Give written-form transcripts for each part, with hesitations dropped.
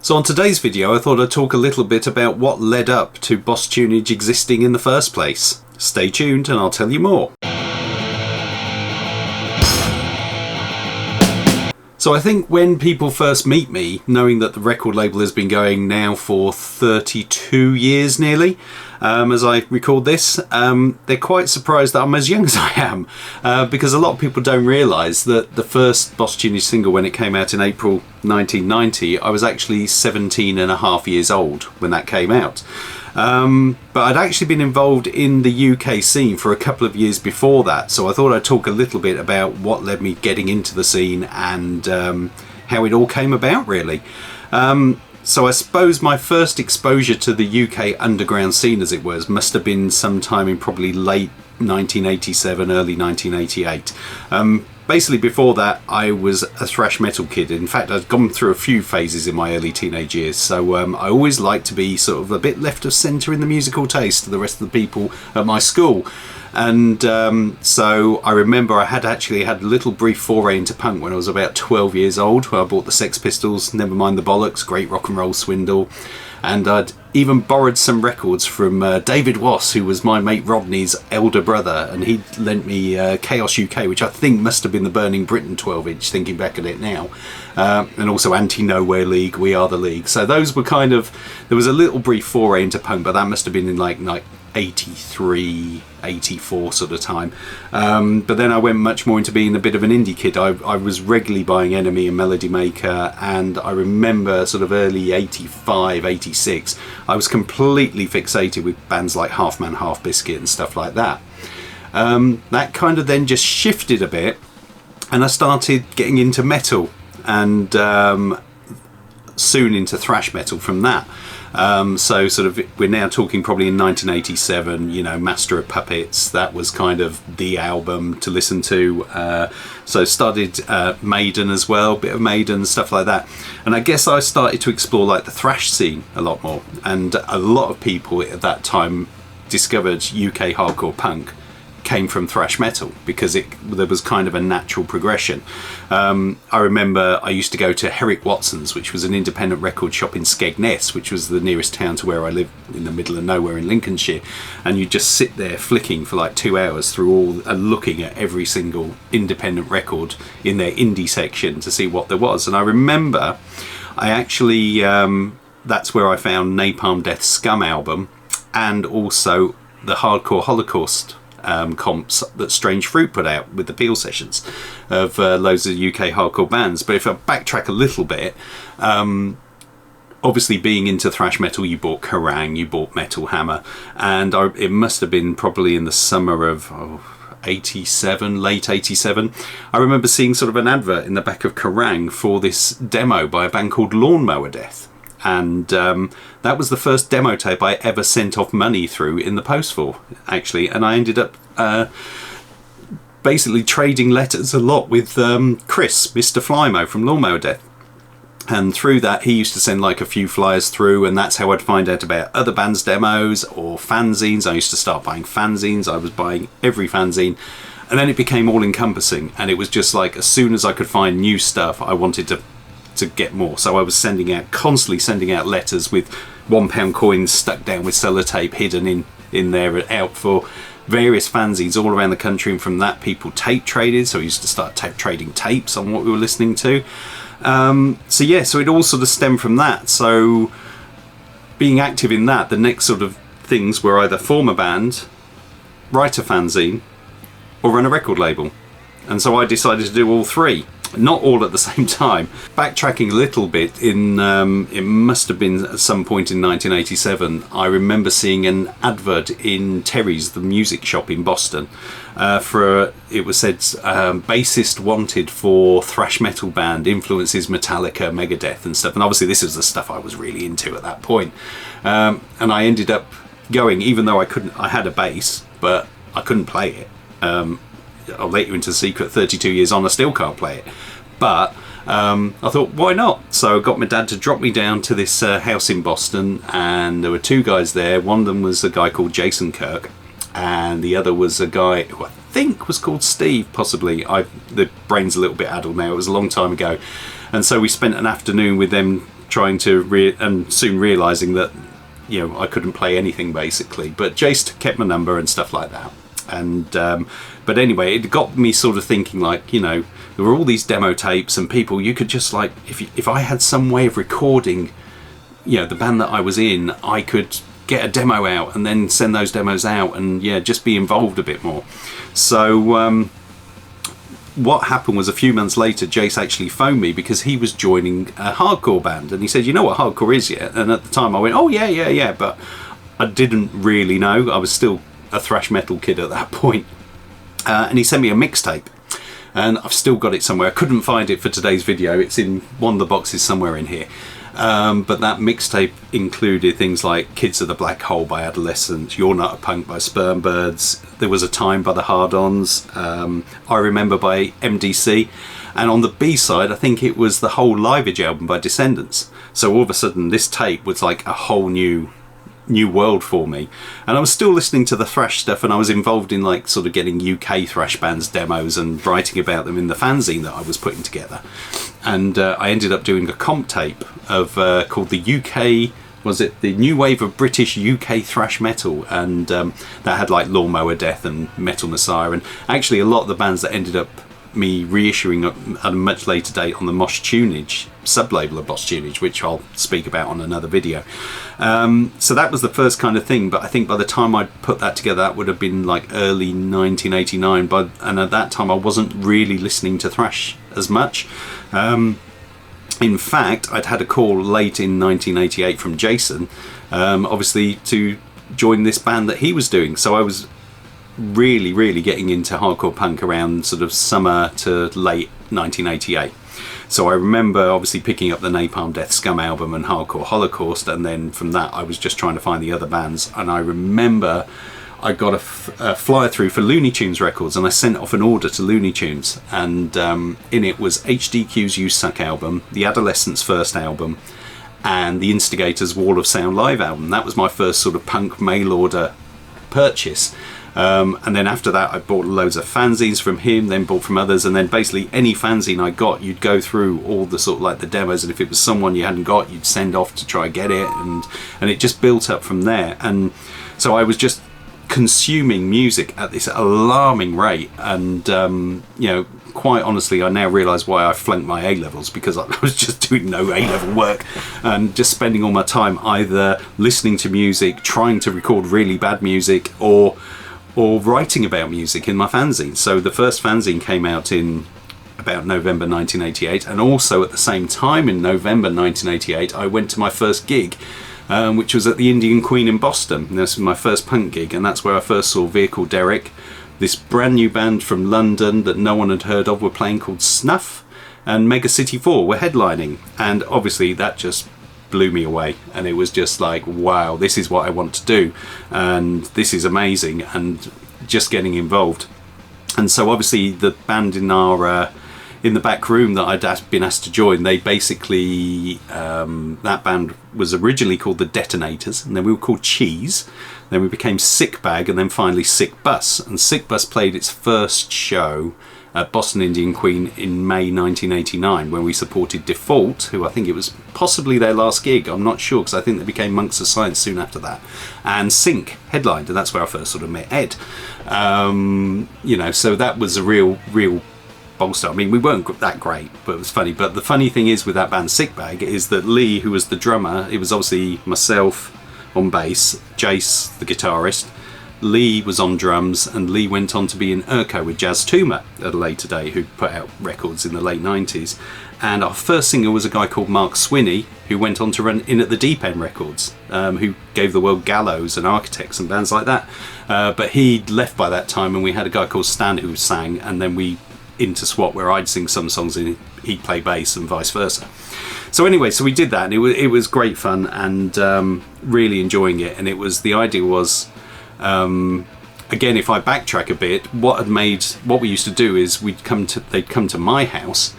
So on today's video I thought I'd talk a little bit about what led up to Boss Tuneage existing in the first place. Stay tuned and I'll tell you more. So I think when people first meet me, knowing that the record label has been going now for 32 years nearly, as I record this, they're quite surprised that I'm as young as I am, because a lot of people don't realise that the first Boss Tuneage single, when it came out in April 1990, I was actually 17 and a half years old when that came out. But I'd actually been involved in the UK scene for a couple of years before that, so I thought I'd talk a little bit about what led me getting into the scene and how it all came about, really. So I suppose my first exposure to the UK underground scene, as it was, must have been sometime in probably late 1987, early 1988. Basically before that I was a thrash metal kid. In fact, I'd gone through a few phases in my early teenage years, so I always liked to be sort of a bit left of centre in the musical taste to the rest of the people at my school. And so I remember I had actually had a little brief foray into punk when I was about 12 years old, where I bought the Sex Pistols, Nevermind the Bollocks, Great Rock and Roll Swindle, and I'd even borrowed some records from David Wass, who was my mate Rodney's elder brother, and he lent me Chaos UK, which I think must have been the Burning Britain 12-inch, thinking back at it now, and also Anti-Nowhere League, We Are the League. So those were kind of, there was a little brief foray into punk, but that must have been in like 83, 84 sort of time. But then I went much more into being a bit of an indie kid. I was regularly buying Enemy and Melody Maker, and I remember sort of early 85, 86, I was completely fixated with bands like Half Man, Half Biscuit and stuff like that. That kind of then just shifted a bit, and I started getting into metal, and soon into thrash metal from that. So sort of, we're now talking probably in 1987, you know, Master of Puppets, that was kind of the album to listen to. So started Maiden as well, bit of Maiden, stuff like that. And I guess I started to explore like the thrash scene a lot more, and a lot of people at that time discovered UK hardcore punk came from thrash metal, because there was kind of a natural progression. I remember I used to go to Herrick Watson's, which was an independent record shop in Skegness, which was the nearest town to where I live, in the middle of nowhere in Lincolnshire, and you just sit there flicking for like 2 hours through all and looking at every single independent record in their indie section to see what there was. And I remember I actually that's where I found Napalm Death's Scum album, and also the Hardcore Holocaust comps that Strange Fruit put out with the Peel sessions of loads of UK hardcore bands. But if I backtrack a little bit, obviously being into thrash metal, you bought Kerrang, you bought Metal Hammer, and it must have been probably in the summer of 87, late 87, I remember seeing sort of an advert in the back of Kerrang for this demo by a band called Lawnmower Death. And that was the first demo tape I ever sent off money through in the post for, actually. And I ended up basically trading letters a lot with Chris, Mr. Flymo from Lawnmower Death. And through that, he used to send like a few flyers through, and that's how I'd find out about other bands' demos or fanzines. I used to start buying fanzines. I was buying every fanzine. And then it became all-encompassing. And it was just like, as soon as I could find new stuff, I wanted to get more. So I was constantly sending out letters with £1 coins stuck down with sellotape hidden in there, out for various fanzines all around the country. And from that, people tape traded, so I used to start trading tapes on what we were listening to. So it all sort of stemmed from that. So being active in that, the next sort of things were either form a band, write a fanzine, or run a record label. And so I decided to do all three. Not all at the same time. Backtracking a little bit, it must have been at some point in 1987, I remember seeing an advert in Terry's, the music shop in Boston, it was said bassist wanted for thrash metal band, influences Metallica, Megadeth and stuff. And obviously this was the stuff I was really into at that point. And I ended up going, even though I had a bass, but I couldn't play it. I'll let you into the secret, 32 years on I still can't play it, but I thought, why not? So I got my dad to drop me down to this house in Boston, and there were two guys there. One of them was a guy called Jason Kirk, and the other was a guy who I think was called Steve, possibly. The brain's a little bit addled now, it was a long time ago. And so we spent an afternoon with them trying to and soon realizing that, you know, I couldn't play anything basically. But Jace kept my number and stuff like that. And but anyway, it got me sort of thinking, like, you know, there were all these demo tapes and people, you could just like, if I had some way of recording, you know, the band that I was in, I could get a demo out and then send those demos out and, yeah, just be involved a bit more. So what happened was, a few months later, Jace actually phoned me because he was joining a hardcore band, and he said, you know what hardcore is yet? And at the time I went, oh yeah, but I didn't really know. I was still a thrash metal kid at that point. And he sent me a mixtape, and I've still got it somewhere. I couldn't find it for today's video. It's in one of the boxes somewhere in here. But that mixtape included things like Kids of the Black Hole by Adolescents, You're Not a Punk by Spermbirds, There Was a Time by the Hard-Ons, I Remember by MDC, and on the B-side I think it was the whole Live Age album by Descendants. So all of a sudden this tape was like a whole new world for me, and I was still listening to the thrash stuff, and I was involved in like sort of getting UK thrash bands demos and writing about them in the fanzine that I was putting together. And I ended up doing a comp tape of called the UK, was it the New Wave of British UK Thrash Metal, and that had like Lawnmower Death and Metal Messiah, and actually a lot of the bands that ended up me reissuing at a much later date on the Mosh Tuneage sub-label of Mosh Tuneage, which I'll speak about on another video. So that was the first kind of thing, but I think by the time I put that together, that would have been like early 1989, and at that time I wasn't really listening to thrash as much. In fact, I'd had a call late in 1988 from Jason, obviously to join this band that he was doing, so I was really getting into hardcore punk around sort of summer to late 1988. So I remember obviously picking up the Napalm Death Scum album and Hardcore Holocaust, and then from that I was just trying to find the other bands. And I remember I got a flyer through for Looney Tunes Records, and I sent off an order to Looney Tunes, and in it was HDQ's You Suck album, the Adolescents' first album, and the Instigators' Wall of Sound live album. That was my first sort of punk mail order purchase. And then after that I bought loads of fanzines from him, then bought from others, and then basically any fanzine I got, you'd go through all the sort of like the demos, and if it was someone you hadn't got, you'd send off to try and get it, and it just built up from there. And so I was just consuming music at this alarming rate, and you know, quite honestly I now realise why I flunked my A-levels, because I was just doing no A-level work and just spending all my time either listening to music, trying to record really bad music, or writing about music in my fanzine. So the first fanzine came out in about November 1988, and also at the same time in November 1988 I went to my first gig, which was at the Indian Queen in Boston. And this was my first punk gig, and that's where I first saw Vehicle Derek. This brand new band from London that no one had heard of were playing, called Snuff, and Mega City 4 were headlining, and obviously that just blew me away, and it was just like, wow, this is what I want to do, and this is amazing, and just getting involved. And so obviously the band in our in the back room that I'd been asked to join, they basically that band was originally called the Detonators, and then we were called Cheese, then we became Sick Bag, and then finally Sick Bus. And Sick Bus played its first show at Boston Indian Queen in May 1989, when we supported Default, who I think it was possibly their last gig, I'm not sure, because I think they became Monks of Science soon after that, and Sync headlined, and that's where I first sort of met Ed. You know, so that was a real bolster. I mean, we weren't that great, but it was funny. But the funny thing is with that band Sick Bag is that Lee, who was the drummer, it was obviously myself on bass, Jace the guitarist, Lee was on drums, and Lee went on to be in Urco with Jazz Tuma at a later date, who put out records in the late 90s. And our first singer was a guy called Mark Swinney, who went on to run In at the Deep End Records, who gave the world Gallows and Architects and bands like that. But he'd left by that time, and we had a guy called Stan who sang, and then we into swap, where I'd sing some songs and he'd play bass and vice versa. So anyway, so we did that, and it was great fun, and really enjoying it. And it was, the idea was, again, if I backtrack a bit, what we used to do is they'd come to my house,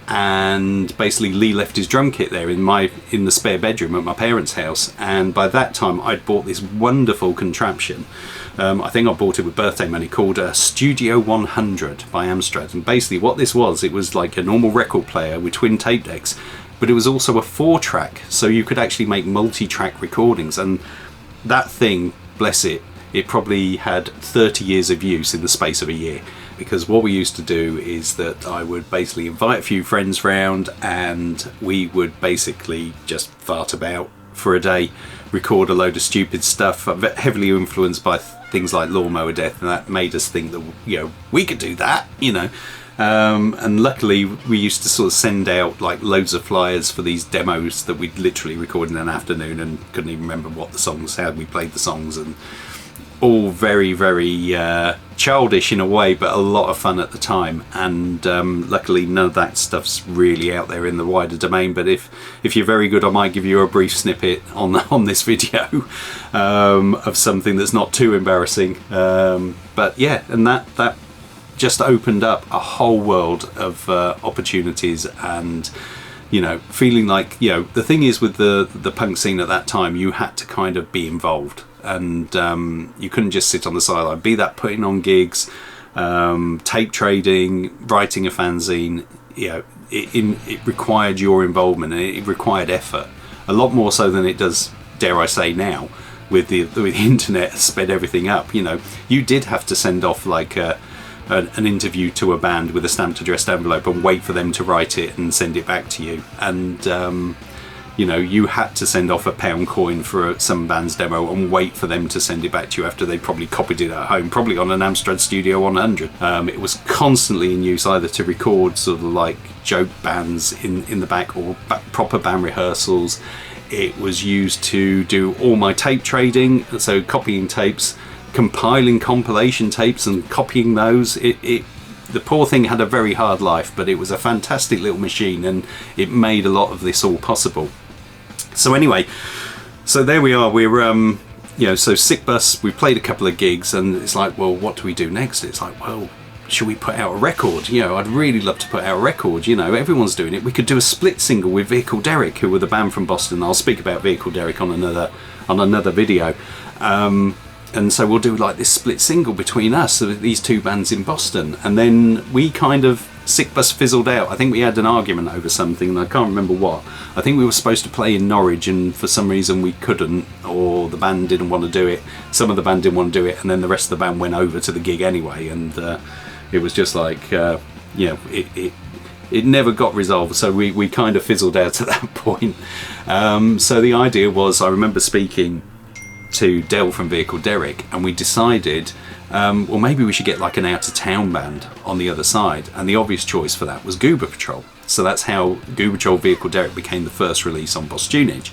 and basically Lee left his drum kit there in the spare bedroom at my parents' house, and by that time I'd bought this wonderful contraption. I think I bought it with birthday money, called Studio 100 by Amstrad, and basically what this was, it was like a normal record player with twin tape decks, but it was also a 4-track, so you could actually make multi-track recordings. And that thing, bless it, it probably had 30 years of use in the space of a year. Because what we used to do is that I would basically invite a few friends round, and we would basically just fart about for a day, record a load of stupid stuff, heavily influenced by things like Lawnmower Death, and that made us think that, you know, we could do that, you know. And luckily we used to sort of send out like loads of flyers for these demos that we'd literally record in an afternoon, and couldn't even remember what the songs, how we played the songs, and all very, very childish in a way, but a lot of fun at the time. And luckily none of that stuff's really out there in the wider domain, but if you're very good, I might give you a brief snippet on this video of something that's not too embarrassing. But yeah, and that just opened up a whole world of opportunities, and you know, feeling like, you know, the thing is with the punk scene at that time, you had to kind of be involved, and you couldn't just sit on the sideline, be that putting on gigs, tape trading, writing a fanzine. You know, it required your involvement, and it required effort, a lot more so than it does, dare I say, now with the internet has sped everything up. You know, you did have to send off like an interview to a band with a stamped addressed envelope and wait for them to write it and send it back to you. And you know, you had to send off a £1 coin for some band's demo and wait for them to send it back to you after they probably copied it at home, probably on an Amstrad Studio 100. It was constantly in use either to record sort of like joke bands in the back, or proper band rehearsals. It was used to do all my tape trading, so copying tapes, compiling compilation tapes and copying those. The poor thing had a very hard life, but it was a fantastic little machine, and it made a lot of this all possible. So anyway, so there we are. We're you know, so Sick Bus, we played a couple of gigs, and it's like, well, what do we do next? It's like, well, should we put out a record? You know, I'd really love to put out a record. You know, everyone's doing it. We could do a split single with Vehicle Derek, who were the band from Boston. I'll speak about Vehicle Derek on another video. And so we'll do like this split single between us, so these two bands in Boston. And then we kind of, Sick Bus fizzled out. I think we had an argument over something, and I can't remember what. I think we were supposed to play in Norwich, and for some reason we couldn't, or the band didn't want to do it. Some of the band didn't want to do it, and then the rest of the band went over to the gig anyway. And it was just like, you know, it never got resolved, so we kind of fizzled out at that point. So the idea was, I remember speaking to Del from Vehicle Derek, and we decided, well, maybe we should get like an out-of-town band on the other side, and the obvious choice for that was Goober Patrol. So that's how Goober Patrol Vehicle Derek became the first release on Boss Tuneage.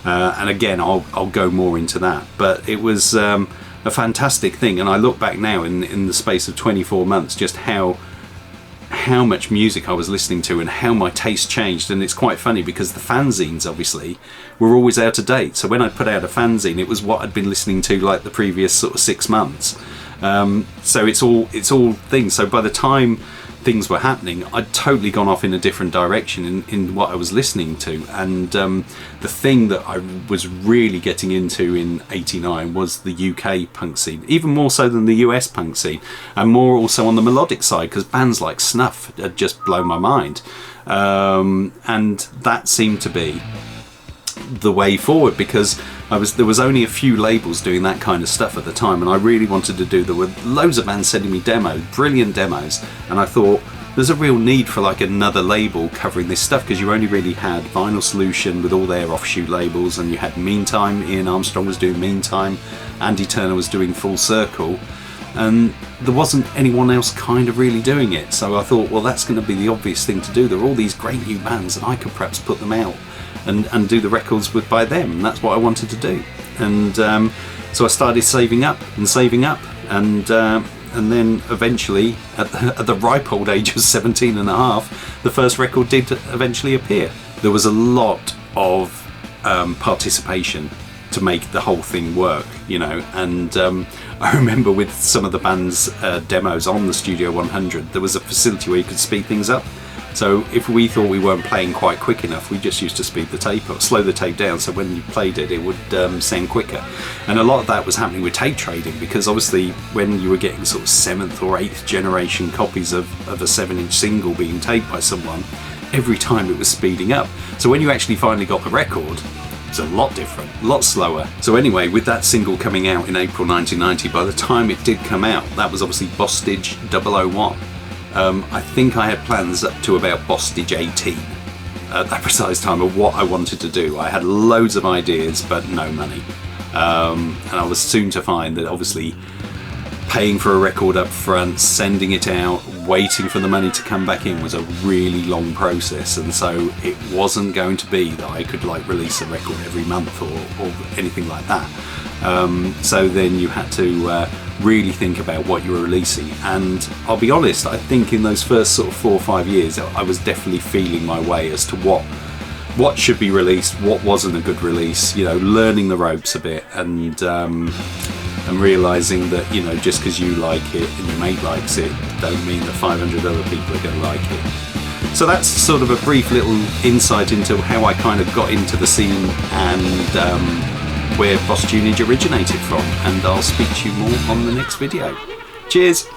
And again, I'll go more into that, but it was a fantastic thing. And I look back now in the space of 24 months, just how much music I was listening to and how my taste changed. And it's quite funny because the fanzines obviously were always out of date, so when I put out a fanzine, it was what I'd been listening to like the previous sort of 6 months. So it's all things. So by the time things were happening, I'd totally gone off in a different direction in what I was listening to. And the thing that I was really getting into in '89 was the UK punk scene, even more so than the US punk scene, and more also on the melodic side, because bands like Snuff had just blown my mind. And that seemed to be the way forward, because there was only a few labels doing that kind of stuff at the time, and I really wanted to do. There were loads of bands sending me demos, brilliant demos, and I thought there's a real need for like another label covering this stuff, because you only really had Vinyl Solution with all their offshoot labels, and you had Meantime. Ian Armstrong was doing Meantime, Andy Turner was doing Full Circle, and there wasn't anyone else kind of really doing it. So I thought, well, that's going to be the obvious thing to do. There are all these great new bands, and I could perhaps put them out and do the records by them, and that's what I wanted to do. And so I started saving up, and then eventually at the ripe old age of 17 and a half, the first record did eventually appear. There was a lot of participation to make the whole thing work, you know. And I remember with some of the band's demos on the Studio 100, there was a facility where you could speed things up. So if we thought we weren't playing quite quick enough, we just used to speed the tape up, slow the tape down, so when you played it, it would sound quicker. And a lot of that was happening with tape trading, because obviously when you were getting sort of 7th or 8th generation copies of a 7-inch single being taped by someone, every time it was speeding up. So when you actually finally got the record, it's a lot different, a lot slower. So anyway, with that single coming out in April 1990, by the time it did come out, that was obviously Bostage 001. I think I had plans up to about Bostage 18 at that precise time of what I wanted to do. I had loads of ideas, but no money. And I was soon to find that obviously paying for a record up front, sending it out, waiting for the money to come back in was a really long process, and so it wasn't going to be that I could like release a record every month or anything like that. So then you had to really think about what you were releasing, and I'll be honest, I think in those first sort of 4 or 5 years I was definitely feeling my way as to what should be released, what wasn't a good release, you know, learning the ropes a bit, and realising that, you know, just because you like it and your mate likes it, don't mean that 500 other people are going to like it. So that's sort of a brief little insight into how I kind of got into the scene and where Boss Tuneage originated from, and I'll speak to you more on the next video. Cheers!